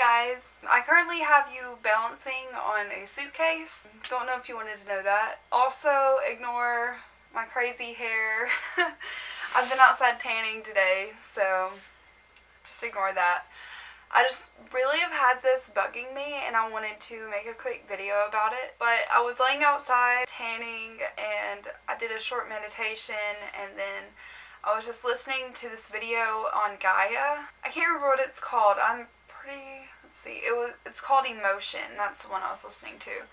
guys, I currently have you balancing on a suitcase. Don't know if you wanted to know that. Also, ignore my crazy hair. I've been outside tanning today, so just ignore that. I just really have had this bugging me and I wanted to make a quick video about it. But I was laying outside tanning and I did a short meditation, and then I was just listening to this video on Gaia. I can't remember what it's called. Let's see, it's called Emotion. That's the one I was listening to.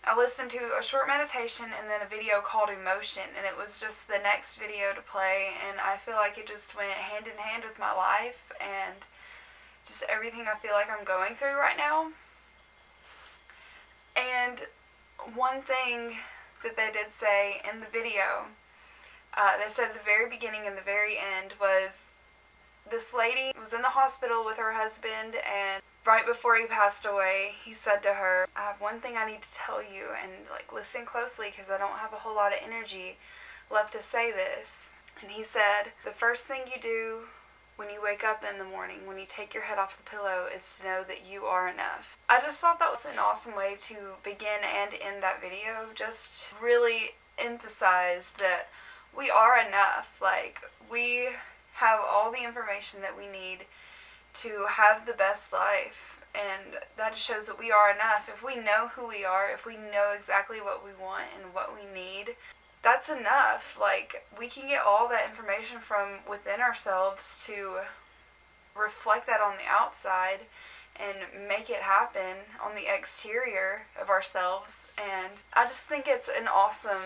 I listened to a short meditation and then a video called Emotion, and it was just the next video to play, and I feel like it just went hand in hand with my life and just everything I feel like I'm going through right now. And one thing that they did say in the video, they said at the very beginning and the very end, was this lady was in the hospital with her husband, and right before he passed away, he said to her, I have one thing I need to tell you, and listen closely because I don't have a whole lot of energy left to say this. And he said, the first thing you do when you wake up in the morning, when you take your head off the pillow, is to know that you are enough. I just thought that was an awesome way to begin and end that video. Just really emphasize that we are enough. We have all the information that we need to have the best life, and that just shows that we are enough. If we know who we are, if we know exactly what we want and what we need, that's enough. We can get all that information from within ourselves to reflect that on the outside and make it happen on the exterior of ourselves. And I just think it's an awesome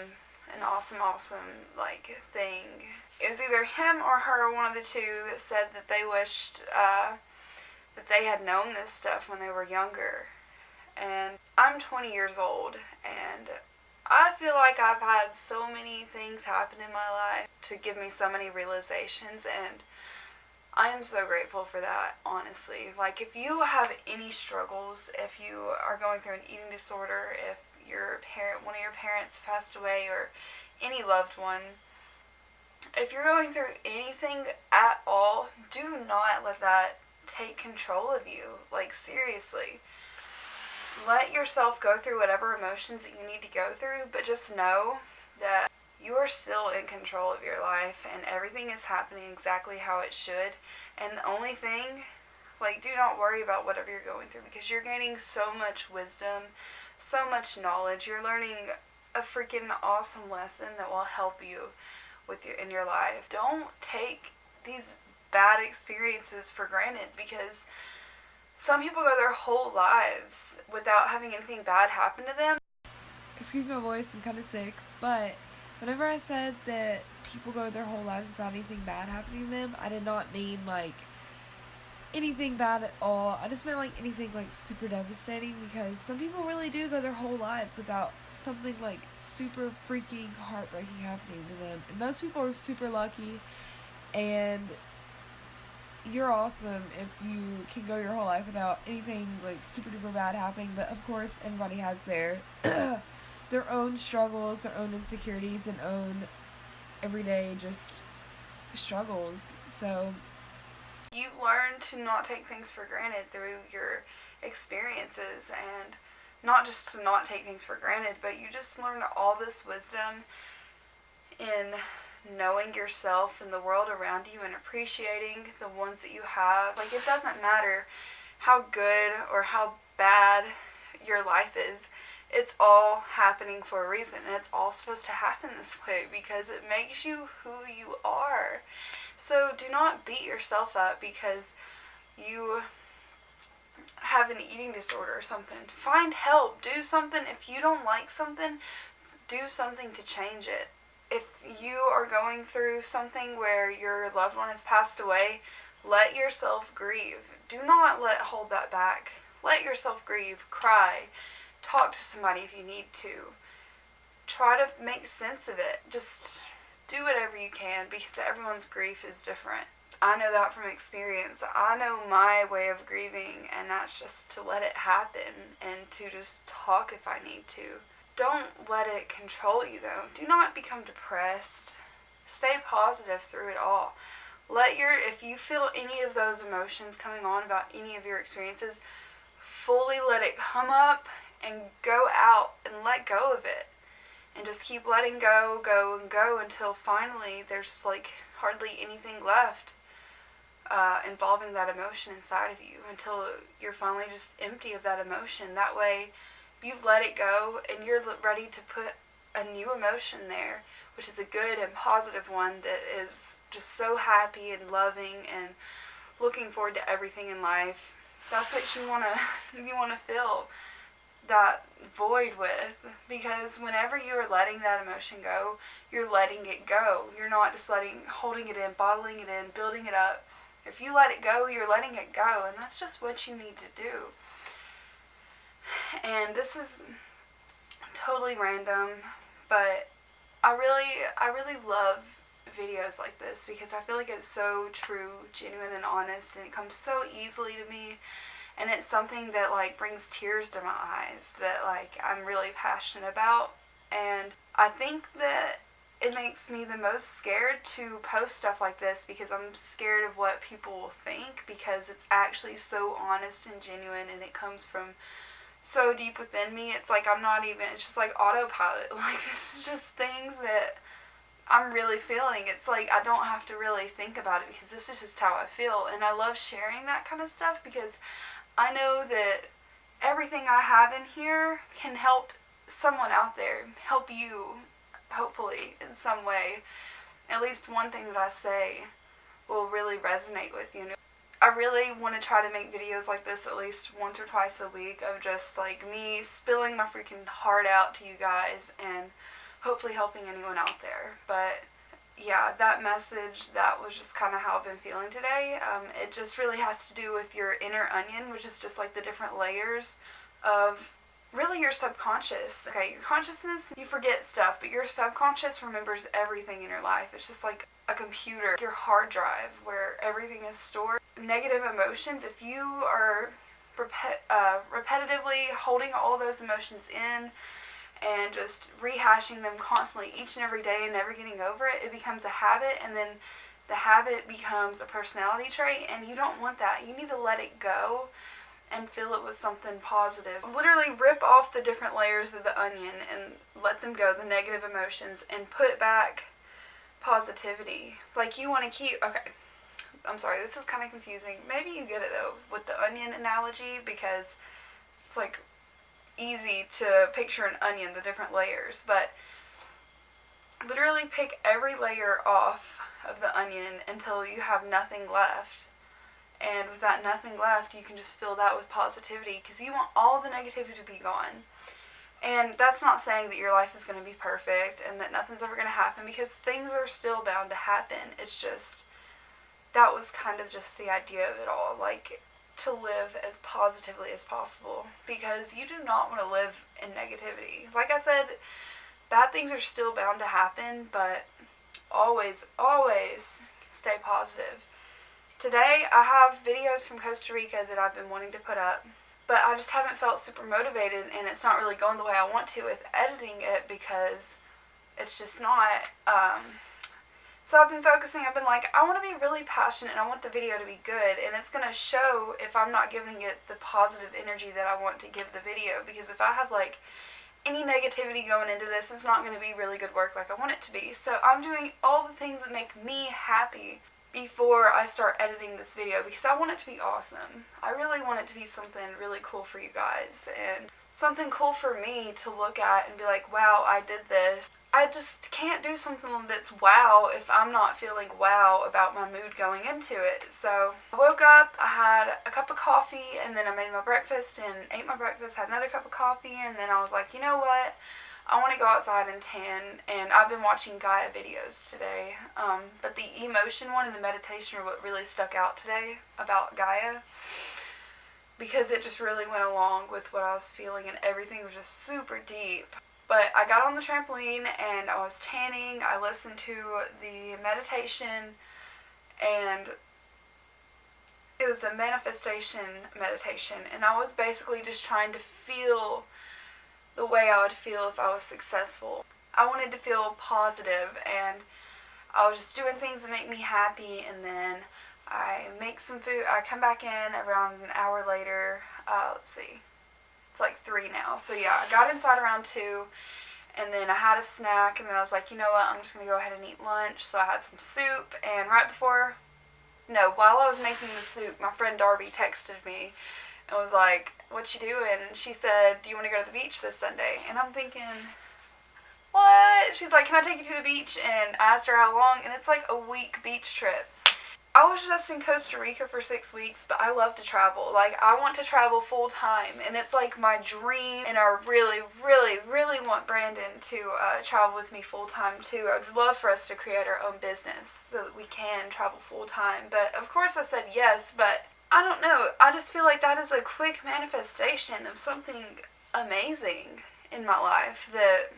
thing. It was either him or her, one of the two, that said that they wished that they had known this stuff when they were younger. And I'm 20 years old, and I feel like I've had so many things happen in my life to give me so many realizations, and I am so grateful for that, honestly. If you have any struggles, if you are going through an eating disorder, if one of your parents passed away, or any loved one, if you're going through anything at all, do not let that take control of you. Seriously. Let yourself go through whatever emotions that you need to go through, but just know that you are still in control of your life and everything is happening exactly how it should. And the only thing, do not worry about whatever you're going through, because you're gaining so much wisdom, so much knowledge. You're learning a freaking awesome lesson that will help you in your life. Don't take these bad experiences for granted, because some people go their whole lives without having anything bad happen to them. Excuse my voice, I'm kind of sick, but whenever I said that people go their whole lives without anything bad happening to them, I did not mean anything bad at all. I just meant anything super devastating, because some people really do go their whole lives without something super freaking heartbreaking happening to them, and those people are super lucky. And you're awesome if you can go your whole life without anything super duper bad happening. But of course, everybody has their their own struggles, their own insecurities, and own everyday just struggles. So you learn to not take things for granted through your experiences, and not just to not take things for granted, but you just learn all this wisdom in knowing yourself and the world around you and appreciating the ones that you have. It doesn't matter how good or how bad your life is. It's all happening for a reason, and it's all supposed to happen this way because it makes you who you are. So do not beat yourself up because you have an eating disorder or something. Find help. Do something. If you don't like something, do something to change it. If you are going through something where your loved one has passed away, let yourself grieve. Do not hold that back. Let yourself grieve. Cry. Talk to somebody if you need to. Try to make sense of it. Just do whatever you can, because everyone's grief is different. I know that from experience. I know my way of grieving, and that's just to let it happen and to just talk if I need to. Don't let it control you, though. Do not become depressed. Stay positive through it all. If you feel any of those emotions coming on about any of your experiences, fully let it come up and go out and let go of it. And just keep letting go, go, and go until finally there's just like hardly anything left involving that emotion inside of you, until you're finally just empty of that emotion. That way you've let it go and you're ready to put a new emotion there, which is a good and positive one that is just so happy and loving and looking forward to everything in life. That's what you want to fill that void with, because whenever you are letting that emotion go, you're letting it go. You're not just holding it in, bottling it in, building it up. If you let it go, you're letting it go, and that's just what you need to do. And this is totally random, but I really love videos like this because I feel like it's so true, genuine, and honest, and it comes so easily to me. And it's something that like brings tears to my eyes, that like I'm really passionate about. And I think that it makes me the most scared to post stuff like this, because I'm scared of what people will think, because it's actually so honest and genuine, and it comes from so deep within me. It's like it's just like autopilot. Like, this is just things that I'm really feeling. It's like I don't have to really think about it, because this is just how I feel. And I love sharing that kind of stuff, because I know that everything I have in here can help someone out there, help you, hopefully, in some way. At least one thing that I say will really resonate with you. I really want to try to make videos like this at least once or twice a week, of just like me spilling my freaking heart out to you guys and hopefully helping anyone out there. But yeah, that message, that was just kind of how I've been feeling today. It just really has to do with your inner onion, which is just like the different layers of really your subconscious. Okay, your consciousness, you forget stuff, but your subconscious remembers everything in your life. It's just like a computer, your hard drive, where everything is stored. Negative emotions, if you are repetitively holding all those emotions in and just rehashing them constantly each and every day and never getting over it, it becomes a habit, and then the habit becomes a personality trait, and you don't want that. You need to let it go and fill it with something positive. Literally rip off the different layers of the onion and let them go, the negative emotions, and put back positivity. Like, you want to keep, okay, I'm sorry, this is kind of confusing. Maybe you get it though with the onion analogy, because it's like easy to picture an onion, the different layers, but literally pick every layer off of the onion until you have nothing left. And with that nothing left, you can just fill that with positivity, because you want all the negativity to be gone. And that's not saying that your life is going to be perfect and that nothing's ever going to happen, because things are still bound to happen. It's just, that was kind of just the idea of it all, like, to live as positively as possible, because you do not want to live in negativity. Like I said, bad things are still bound to happen, but always, always stay positive. Today, I have videos from Costa Rica that I've been wanting to put up, but I just haven't felt super motivated, and it's not really going the way I want to with editing it, because it's just not, so I've been like, I want to be really passionate, and I want the video to be good, and it's going to show if I'm not giving it the positive energy that I want to give the video, because if I have, like, any negativity going into this, it's not going to be really good work like I want it to be. So I'm doing all the things that make me happy before I start editing this video, because I want it to be awesome. I really want it to be something really cool for you guys, and something cool for me to look at and be like, wow, I did this. I just can't do something that's wow if I'm not feeling wow about my mood going into it. So I woke up, I had a cup of coffee, and then I made my breakfast and ate my breakfast, had another cup of coffee, and then I was like, you know what? I want to go outside and tan, and I've been watching Gaia videos today. But the emotion one and the meditation are what really stuck out today about Gaia, because it just really went along with what I was feeling, and everything was just super deep. But I got on the trampoline and I was tanning. I listened to the meditation, and it was a manifestation meditation, and I was basically just trying to feel the way I would feel if I was successful. I wanted to feel positive, and I was just doing things that make me happy, and then I make some food. I come back in around an hour later. Let's see. It's like 3 now. So yeah, I got inside around 2, and then I had a snack, and then I was like, you know what, I'm just going to go ahead and eat lunch. So I had some soup, and while I was making the soup, my friend Darby texted me and was like, what you doing? And she said, do you want to go to the beach this Sunday? And I'm thinking, what? She's like, can I take you to the beach? And I asked her how long, and it's like a week beach trip. I was just in Costa Rica for 6 weeks, but I love to travel. Like, I want to travel full time, and it's like my dream, and I really, really, really want Brandon to travel with me full time too. I'd love for us to create our own business so that we can travel full time. But of course I said yes, but I don't know. I just feel like that is a quick manifestation of something amazing in my life that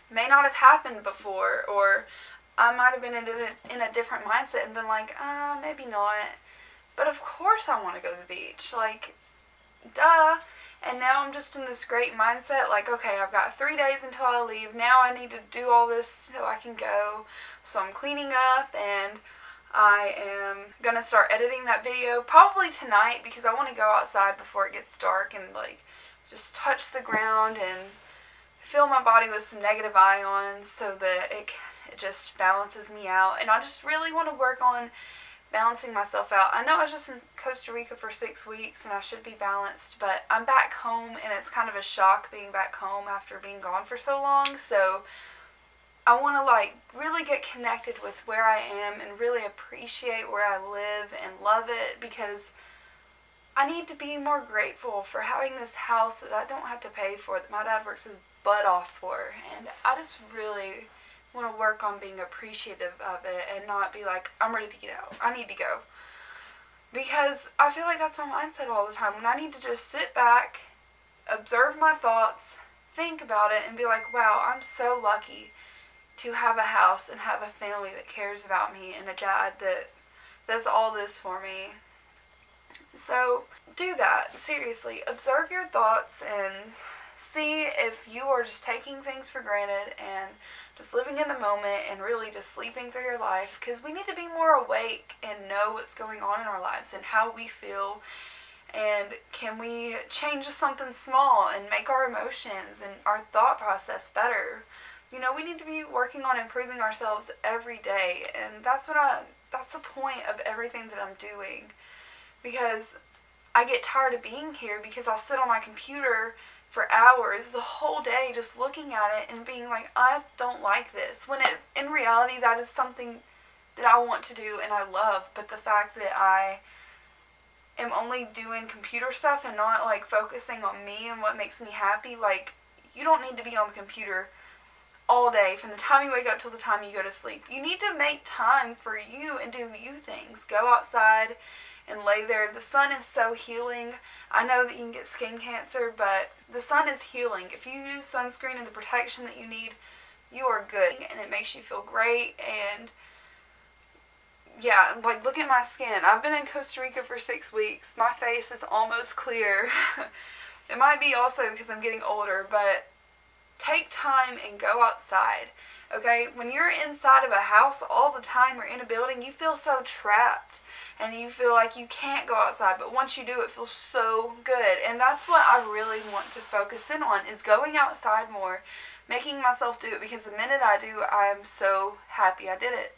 may not have happened before, or I might have been in a different mindset and been like, maybe not. But of course I want to go to the beach. Like, duh. And now I'm just in this great mindset, like, okay, I've got 3 days until I leave. Now I need to do all this so I can go. So I'm cleaning up, and I am going to start editing that video probably tonight, because I want to go outside before it gets dark and, like, just touch the ground and fill my body with some negative ions so that it just balances me out. And I just really want to work on balancing myself out. I know I was just in Costa Rica for 6 weeks and I should be balanced, but I'm back home, and it's kind of a shock being back home after being gone for so long. So I want to, like, really get connected with where I am and really appreciate where I live and love it, because I need to be more grateful for having this house that I don't have to pay for, that my dad works his butt off for. And I just really want to work on being appreciative of it and not be like, I'm ready to get out, I need to go. Because I feel like that's my mindset all the time, when I need to just sit back, observe my thoughts, think about it, and be like, wow, I'm so lucky to have a house and have a family that cares about me, and a dad that does all this for me. So do that. Seriously, observe your thoughts and see if you are just taking things for granted and just living in the moment and really just sleeping through your life, because we need to be more awake and know what's going on in our lives and how we feel, and can we change something small and make our emotions and our thought process better. You know, we need to be working on improving ourselves every day, and that's the point of everything that I'm doing, because I get tired of being here, because I'll sit on my computer for hours the whole day just looking at it and being like, I don't like this, when in reality that is something that I want to do and I love. But the fact that I am only doing computer stuff and not, like, focusing on me and what makes me happy, like, you don't need to be on the computer all day from the time you wake up till the time you go to sleep. You need to make time for you and do you things. Go outside and lay there. The sun is so healing. I know that you can get skin cancer, but the sun is healing. If you use sunscreen and the protection that you need, you are good, and it makes you feel great. And yeah, like, look at my skin. I've been in Costa Rica for 6 weeks. My face is almost clear. It might be also because I'm getting older, but take time and go outside. Okay, when you're inside of a house all the time or in a building, you feel so trapped and you feel like you can't go outside. But once you do, it feels so good. And that's what I really want to focus in on, is going outside more, making myself do it, because the minute I do, I'm so happy I did it.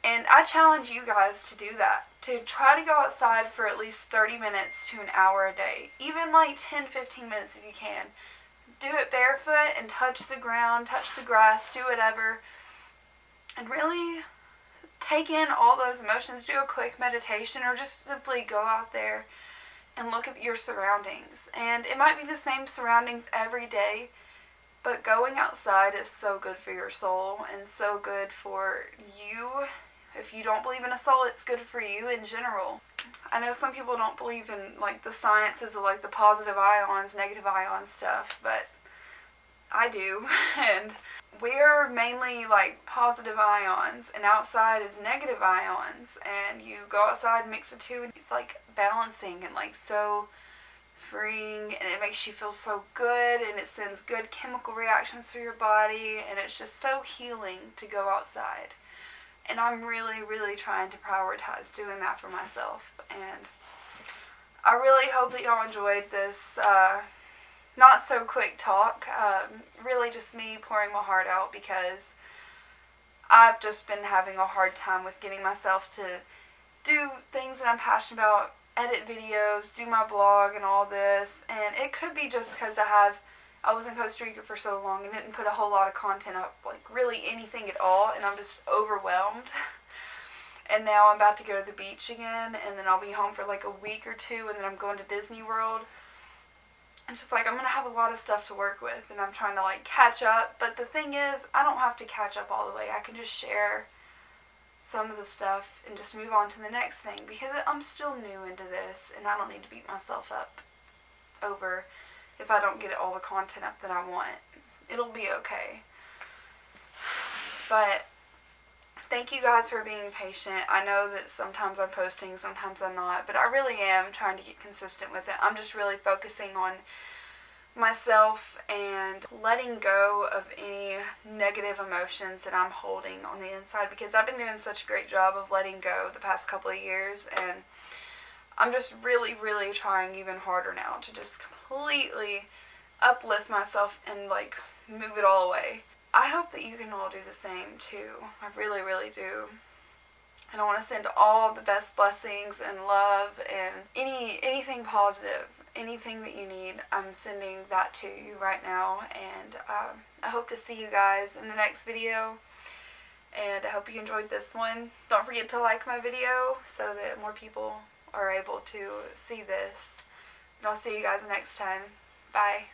And I challenge you guys to do that, to try to go outside for at least 30 minutes to an hour a day, even like 10-15 minutes if you can. Do it barefoot and touch the ground, touch the grass, do whatever, and really take in all those emotions. Do a quick meditation, or just simply go out there and look at your surroundings. And it might be the same surroundings every day, but going outside is so good for your soul and so good for you. If you don't believe in a soul, it's good for you in general. I know some people don't believe in, like, the sciences of, like, the positive ions, negative ion stuff, but I do. And we're mainly, like, positive ions, and outside is negative ions, and you go outside and mix the two, and it's like balancing and, like, so freeing, and it makes you feel so good, and it sends good chemical reactions through your body, and it's just so healing to go outside. And I'm really, really trying to prioritize doing that for myself. And I really hope that y'all enjoyed this not so quick talk. Really just me pouring my heart out, because I've just been having a hard time with getting myself to do things that I'm passionate about, edit videos, do my blog and all this. And it could be just because I was in Costa Rica for so long and didn't put a whole lot of content up, like really anything at all, and I'm just overwhelmed. And now I'm about to go to the beach again, and then I'll be home for like a week or two, and then I'm going to Disney World. It's just like I'm going to have a lot of stuff to work with, and I'm trying to like catch up. But the thing is, I don't have to catch up all the way. I can just share some of the stuff and just move on to the next thing, because I'm still new into this, and I don't need to beat myself up over if I don't get all the content up that I want. It'll be okay. But thank you guys for being patient. I know that sometimes I'm posting, sometimes I'm not, but I really am trying to get consistent with it. I'm just really focusing on myself and letting go of any negative emotions that I'm holding on the inside, because I've been doing such a great job of letting go the past couple of years, and I'm just really, really trying even harder now to just completely uplift myself and like move it all away. I hope that you can all do the same too. I really, really do. And I want to send all the best blessings and love and anything positive, anything that you need. I'm sending that to you right now. And I hope to see you guys in the next video. And I hope you enjoyed this one. Don't forget to like my video so that more people are able to see this. And I'll see you guys next time. Bye.